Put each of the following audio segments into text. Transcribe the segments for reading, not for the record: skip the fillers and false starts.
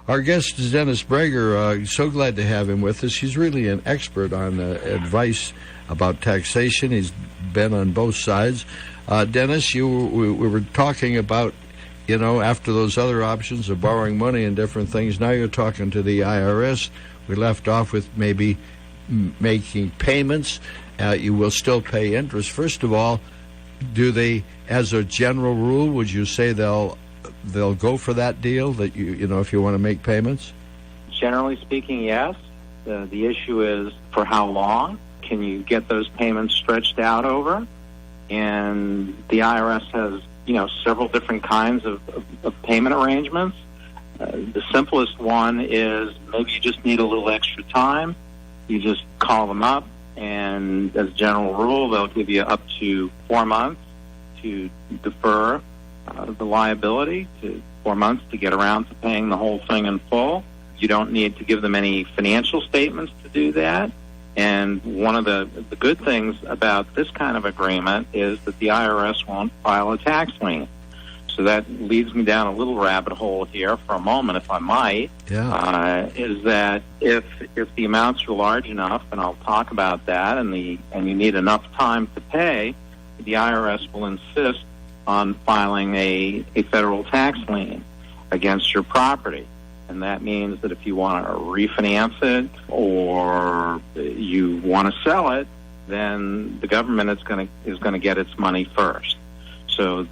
Our guest is Dennis Brager. So glad to have him with us. He's really an expert on advice about taxation. He's been on both sides. Dennis, we were talking about, after those other options of borrowing money and different things, now you're talking to the IRS. We left off with maybe making payments. You will still pay interest. First of all, do they, as a general rule, would you say they'll go for that deal, that if you want to make payments? Generally speaking, yes. The issue is for how long can you get those payments stretched out over? And the IRS has, several different kinds of payment arrangements. The simplest one is maybe you just need a little extra time. You just call them up, and as a general rule, they'll give you up to 4 months to defer the liability, to 4 months to get around to paying the whole thing in full. You don't need to give them any financial statements to do that. And one of the good things about this kind of agreement is that the IRS won't file a tax lien. So that leads me down a little rabbit hole here for a moment, if I might. Yeah. Is that if the amounts are large enough, and I'll talk about that, and you need enough time to pay, the IRS will insist on filing a federal tax lien against your property. And that means that if you want to refinance it or you want to sell it, then the government is going to get its money first. So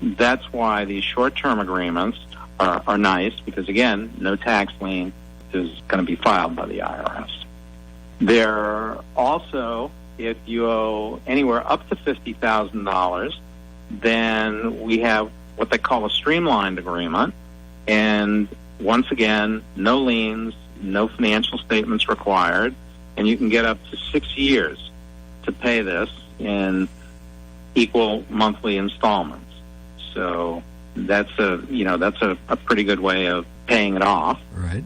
that's why these short-term agreements are nice, because, again, no tax lien is going to be filed by the IRS. There also, if you owe anywhere up to $50,000, then we have what they call a streamlined agreement. And once again, no liens, no financial statements required, and you can get up to 6 years to pay this in equal monthly installments. So that's a pretty good way of paying it off. Right.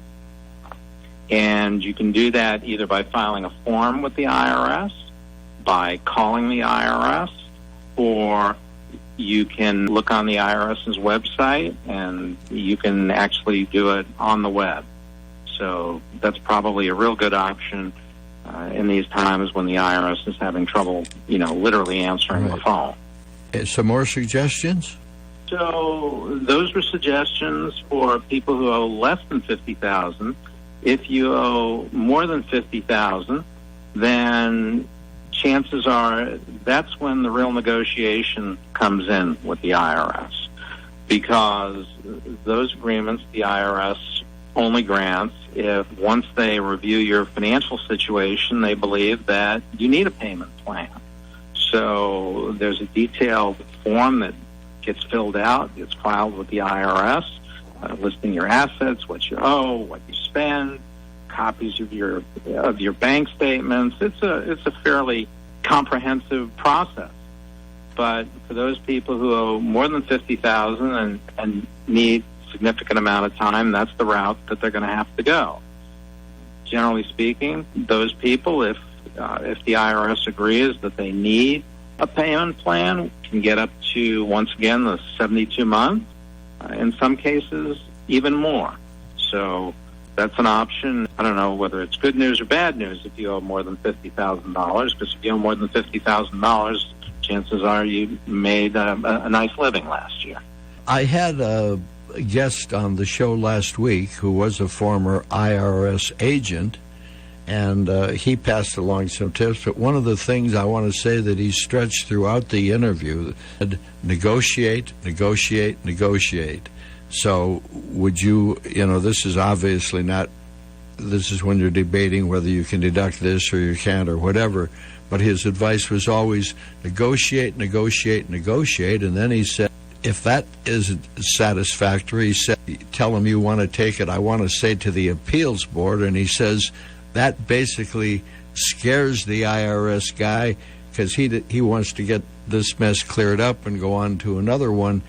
And you can do that either by filing a form with the IRS, by calling the IRS, or you can look on the IRS's website, and you can actually do it on the web. So that's probably a real good option in these times when the IRS is having trouble, literally answering the phone. Some more suggestions? So those were suggestions for people who owe less than $50,000. If you owe more than $50,000, then chances are that's when the real negotiation comes in with the IRS, because those agreements the IRS only grants if, once they review your financial situation, they believe that you need a payment plan. So there's a detailed form that gets filled out, gets filed with the IRS, listing your assets, what you owe, what you spend, copies of your bank statements. It's a fairly comprehensive process. But for those people who owe more than $50,000 and need a significant amount of time, that's the route that they're going to have to go. Generally speaking, those people, if the IRS agrees that they need a payment plan, can get up to, once again, the 72 months. In some cases, even more. So that's an option. I don't know whether it's good news or bad news if you owe more than $50,000, because if you owe more than $50,000, chances are you made a nice living last year. I had a guest on the show last week who was a former IRS agent, and he passed along some tips. But one of the things I want to say that he stretched throughout the interview, negotiate, negotiate, negotiate. So would you, this is obviously not, this is when you're debating whether you can deduct this or you can't or whatever, but his advice was always negotiate, negotiate, negotiate, and then he said, if that isn't satisfactory, he said, tell him you want to take it, I want to say, to the appeals board, and he says that basically scares the IRS guy because he wants to get this mess cleared up and go on to another one.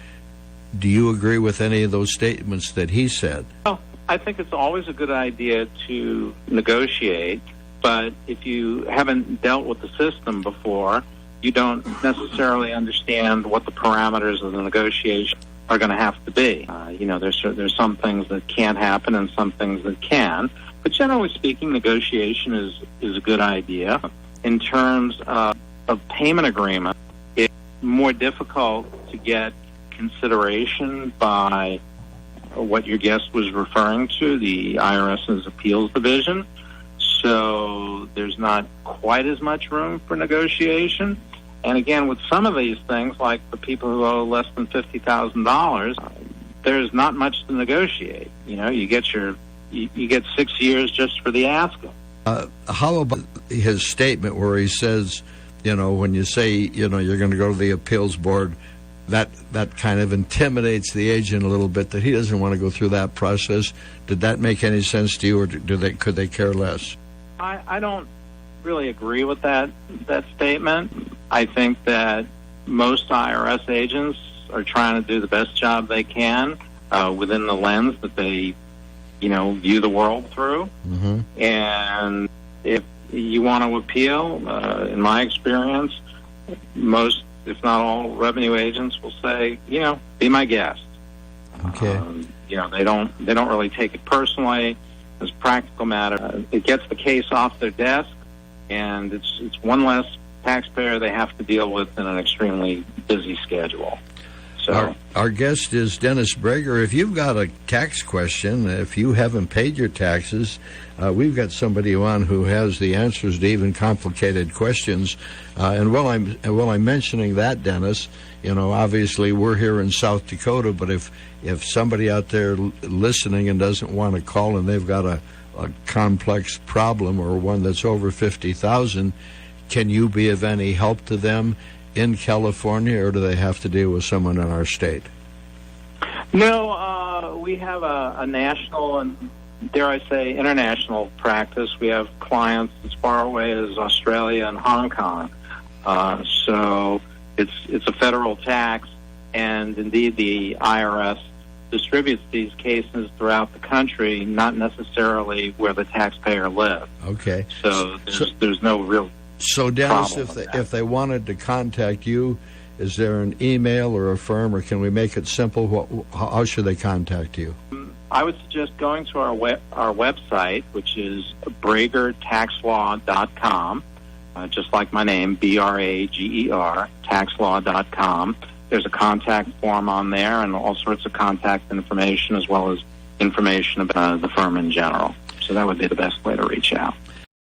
Do you agree with any of those statements that he said? Well, I think it's always a good idea to negotiate, but if you haven't dealt with the system before, you don't necessarily understand what the parameters of the negotiation are going to have to be. There's some things that can't happen and some things that can. But generally speaking, negotiation is a good idea. In terms of payment agreement, it's more difficult to get consideration by what your guest was referring to, the IRS's appeals division. So there's not quite as much room for negotiation. And again, with some of these things, like the people who owe less than $50,000, there's not much to negotiate. You get 6 years just for the asking. How about his statement where he says, when you say, you're going to go to the appeals board, that kind of intimidates the agent a little bit, that he doesn't want to go through that process. Did that make any sense to you, or could they care less? I don't really agree with that statement. I think that most IRS agents are trying to do the best job they can within the lens that they, view the world through. Mm-hmm. And if you want to appeal, in my experience, most, if not all, revenue agents will say, be my guest. Okay. They don't really take it personally. As a practical matter, it gets the case off their desk, and it's one less taxpayer they have to deal with in an extremely busy schedule. So our guest is Dennis Brager. If you've got a tax question, if you haven't paid your taxes, we've got somebody on who has the answers to even complicated questions. And while I'm mentioning that, Dennis, obviously we're here in South Dakota, but if somebody out there listening and doesn't want to call and they've got a complex problem or one that's over $50,000, can you be of any help to them in California, or do they have to deal with someone in our state? No, we have a national and, dare I say, international practice. We have clients as far away as Australia and Hong Kong. So it's a federal tax, and indeed the IRS distributes these cases throughout the country, not necessarily where the taxpayer lives. Okay. So there's no real. So, Dennis, if they wanted to contact you, is there an email or a firm, or can we make it simple? How should they contact you? I would suggest going to our website, which is bragertaxlaw.com, just like my name, BRAGER, taxlaw.com. There's a contact form on there and all sorts of contact information, as well as information about the firm in general. So that would be the best way to reach out.